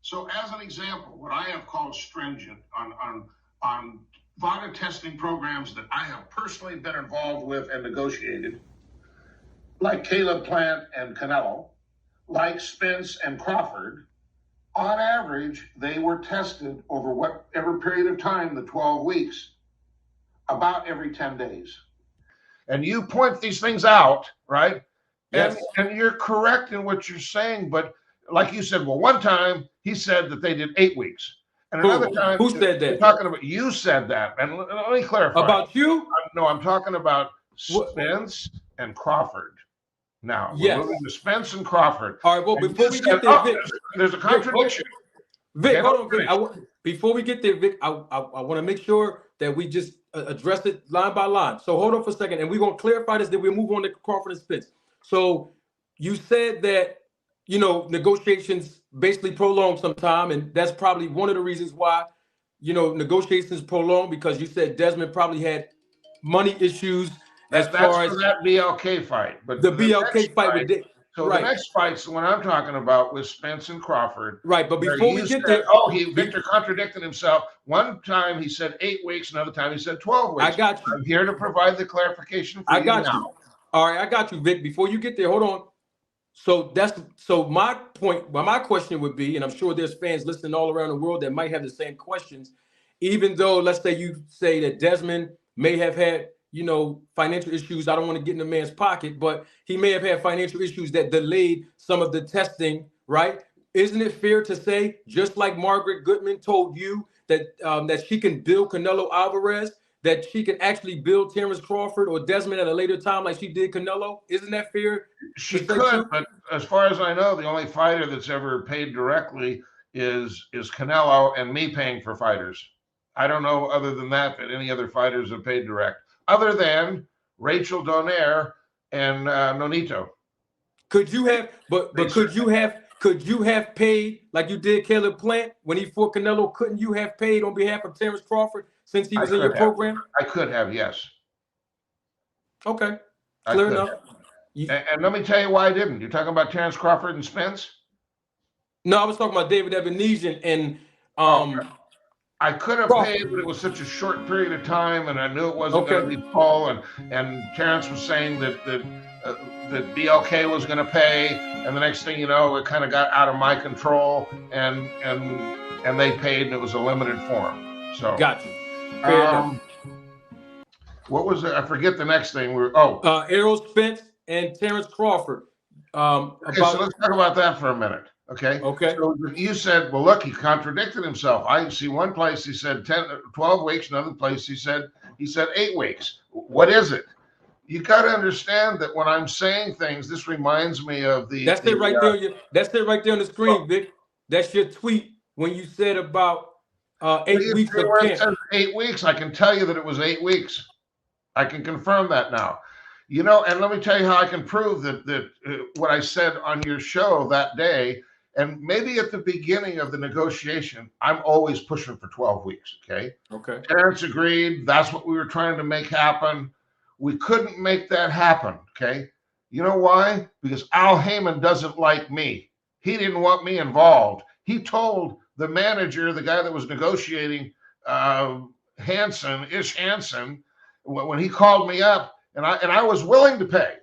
So as an example, what I have called stringent on vodka testing programs that I have personally been involved with and negotiated, like Caleb Plant and Canelo, like Spence and Crawford, on average, they were tested over whatever period of time, the 12 weeks, about every 10 days. And you point these things out, right? Yes. And you're correct in what you're saying, but like you said, well, one time he said that they did 8 weeks. And another time, who said that? You're talking about, you said that. And let me clarify. About you? No, I'm talking about Spence and Crawford. Now, yes. We're moving to Spence and Crawford. All right, well, before we get there, Vic, there's a contradiction. Vic, hold on, Vic. Before we get there, Vic, I want to make sure that we just address it line by line. So hold on for a second, and we're going to clarify this, then we'll move on to Crawford and Spence. So you said that, negotiations basically prolonged some time, and that's probably one of the reasons why, negotiations prolonged, because you said Desmond probably had money issues as far as that BLK fight. But the BLK fight with Dick. So right. The next fight's the one I'm talking about with Spence and Crawford. Right, but before we get there, Victor contradicted himself. One time he said 8 weeks, another time he said 12 weeks. I got you. I'm here to provide the clarification for you now. All right, I got you, Vic. Before you get there, hold on. So my point, well, my question would be, and I'm sure there's fans listening all around the world that might have the same questions, even though let's say you say that Desmond may have had financial issues. I don't want to get in the man's pocket, but he may have had financial issues that delayed some of the testing, right? Isn't it fair to say, just like Margaret Goodman told you that that she can build Canelo Alvarez, that she can actually build Terence Crawford or Desmond at a later time like she did Canelo? Isn't that fair? She could, but as far as I know, the only fighter that's ever paid directly is Canelo, and me paying for fighters. I don't know other than that any other fighters have paid direct, other than Rachel Donaire and Nonito. Could you have, but could you have paid like you did Caleb Plant when he fought Canelo? Couldn't you have paid on behalf of Terence Crawford since he was in your program? I could have, yes. Okay, clear enough. And let me tell you why I didn't. You're talking about Terence Crawford and Spence? No, I was talking about David Ebenezer and I could have paid, but it was such a short period of time, and I knew it wasn't going to be full. And Terence was saying that BLK was going to pay, and the next thing you know, it kind of got out of my control, and they paid, and it was a limited form. So got you. Fair enough. What was it? I forget the next thing. Errol Spence and Terence Crawford. So let's talk about that for a minute. Okay. So you said, well, look, he contradicted himself. I see one place he said 12 weeks, another place he said 8 weeks. What is it? You got to understand that when I'm saying things, this reminds me of the. That's it right there. That's it right there on the screen, Vic. That's your tweet when you said about 8 weeks of camp. 8 weeks. I can tell you that it was 8 weeks. I can confirm that now. And let me tell you how I can prove that what I said on your show that day. And maybe at the beginning of the negotiation, I'm always pushing for 12 weeks, okay? Okay. Terence agreed. That's what we were trying to make happen. We couldn't make that happen, okay? You know why? Because Al Heyman doesn't like me. He didn't want me involved. He told the manager, the guy that was negotiating, Ish Hansen, when he called me up, and I was willing to pay,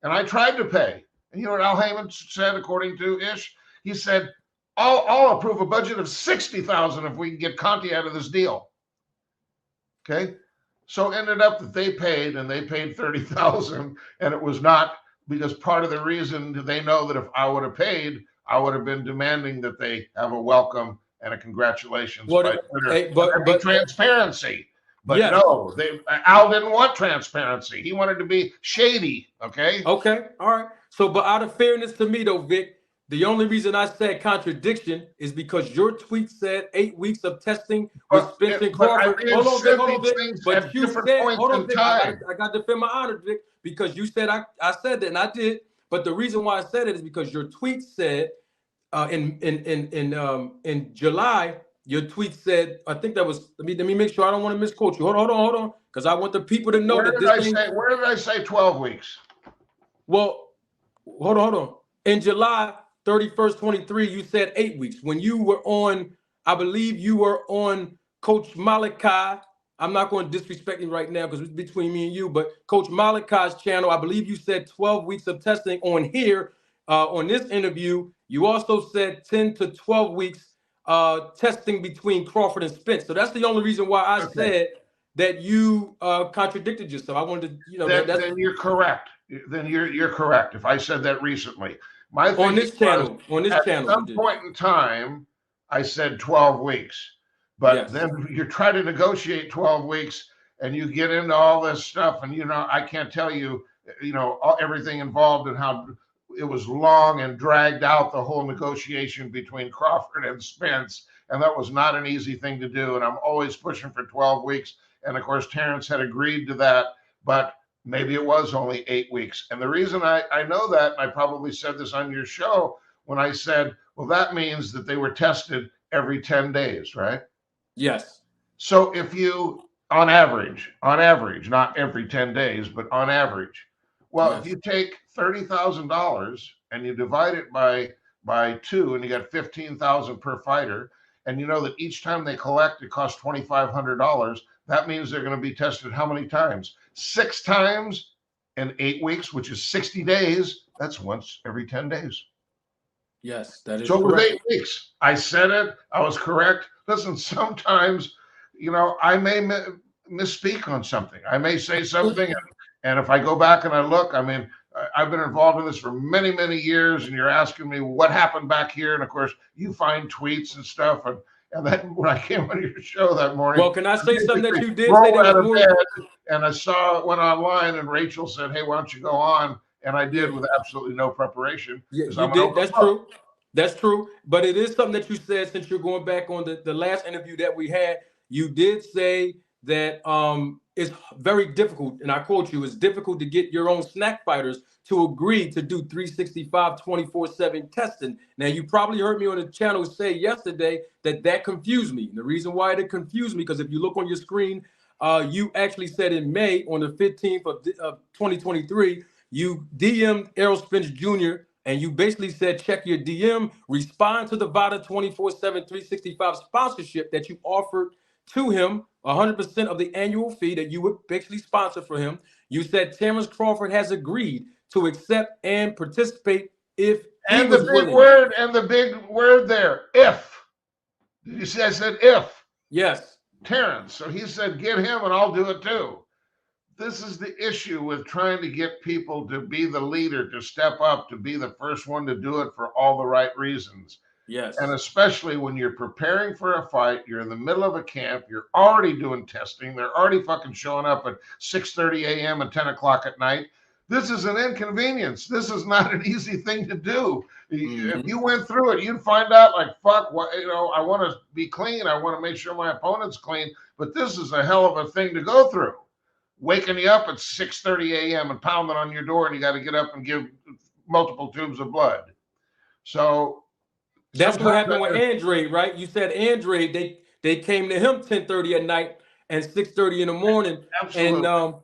and I tried to pay. And you know what Al Heyman said, according to Ish? He said, I'll approve a budget of $60,000 if we can get Conti out of this deal. Okay. So ended up that they paid $30,000, and it was not because part of the reason they know that if I would have paid, I would have been demanding that they have a welcome and a congratulations by Twitter. But transparency. But yes. No, Al didn't want transparency. He wanted to be shady. Okay. Okay. All right. So, but out of fairness to me though, Vic, the only reason I said contradiction is because your tweet said 8 weeks of testing with Spence and Crawford. Hold on, Vic. But you said, hold on, Vic. I got to defend my honor, Vic, because you said I said that, and I did. But the reason why I said it is because your tweet said in July, your tweet said, I think that was. Let me make sure I don't want to misquote you. Hold on, because I want the people to know where did I say 12 weeks? Well, hold on. In July 31st, 23, you said 8 weeks. When you were on, I believe you were on Coach Malachi. I'm not going to disrespect him right now because it's between me and you, but Coach Malachi's channel, I believe you said 12 weeks of testing. On here, on this interview, you also said 10 to 12 weeks testing between Crawford and Spence. So that's the only reason why I said that you contradicted yourself. I wanted to, then you're correct. Then you're correct. If I said that recently, my on this channel, at some point in time, I said 12 weeks, but then you try to negotiate 12 weeks, and you get into all this stuff, and I can't tell you, everything involved and how it was long and dragged out, the whole negotiation between Crawford and Spence, and that was not an easy thing to do. And I'm always pushing for 12 weeks. And of course, Terence had agreed to that, but maybe it was only 8 weeks. And the reason I know that, and I probably said this on your show, when I said, well, that means that they were tested every 10 days, right? Yes. So if you, on average, not every 10 days, but on average, well, if you take $30,000 and you divide it by 2, and you got $15,000 per fighter, and you know that each time they collect, it costs $2,500. That means they're going to be tested how many times? 6 times in 8 weeks, which is 60 days. That's once every 10 days. Yes, that is so correct. With 8 weeks, I said it. I was correct. Listen, sometimes, I may misspeak on something. I may say something, and if I go back and I look, I mean, I've been involved in this for many, many years, and you're asking me what happened back here. And of course, you find tweets and stuff. And then when I came on your show that morning, well, can I say something that you did say that was more? And I saw it went online, and Rachel said, "Hey, why don't you go on?" And I did with absolutely no preparation. Yeah, you did. That's true. That's true. But it is something that you said, since you're going back on the last interview that we had. You did say that it's very difficult, and I quote you, it's difficult to get your own snack fighters to agree to do 365 24/7 testing. Now, you probably heard me on the channel say yesterday that confused me. And the reason why it confused me, because if you look on your screen, you actually said in May, on the 15th of 2023, you DM'd Errol Spence Jr., and you basically said, check your DM, respond to the VADA 24/7 365 sponsorship that you offered to him, 100% of the annual fee that you would basically sponsor for him. You said Terence Crawford has agreed to accept and participate if he was willing. And the big word there, if. Did you see I said if? Yes. Terence. So he said, get him and I'll do it too. This is the issue with trying to get people to be the leader, to step up, to be the first one to do it for all the right reasons. Yes. And especially when you're preparing for a fight, you're in the middle of a camp, you're already doing testing, they're already fucking showing up at 6:30 a.m. and 10 o'clock at night. This is an inconvenience. This is not an easy thing to do. If you went through it, you'd find out, like, fuck, what, I want to be clean. I want to make sure my opponent's clean. But this is a hell of a thing to go through. Waking you up at 6:30 a.m. and pounding on your door, and you got to get up and give multiple tubes of blood. So that's what happened with Andre, right? You said Andre, they came to him 10:30 at night and 6:30 in the morning. Absolutely.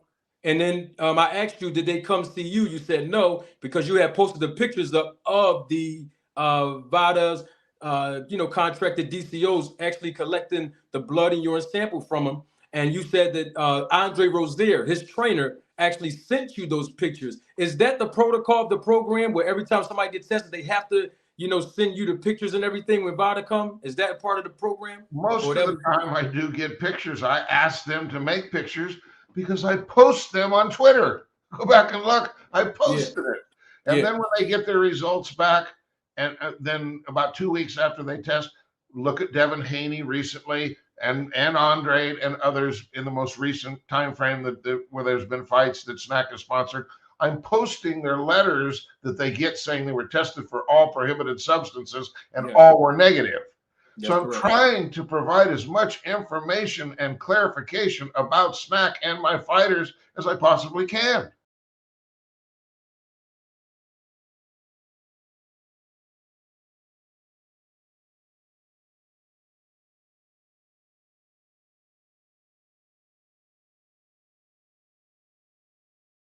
And then I asked you, did they come see you? You said no, because you had posted the pictures of the VADA's, contracted DCOs actually collecting the blood and urine sample from him. And you said that Andre Rozier, his trainer, actually sent you those pictures. Is that the protocol of the program, where every time somebody gets tested, they have to, send you the pictures and everything when VADA come? Is that part of the program? Most of the time I do get pictures. I ask them to make pictures because I post them on Twitter. Go back and look. I posted it. And then when they get their results back, and then about 2 weeks after they test, look at Devin Haney recently, and Andre and others in the most recent time frame where there's been fights that Snack has sponsored. I'm posting their letters that they get saying they were tested for all prohibited substances and all were negative. That's so I'm trying to provide as much information and clarification about Snack and my fighters as I possibly can.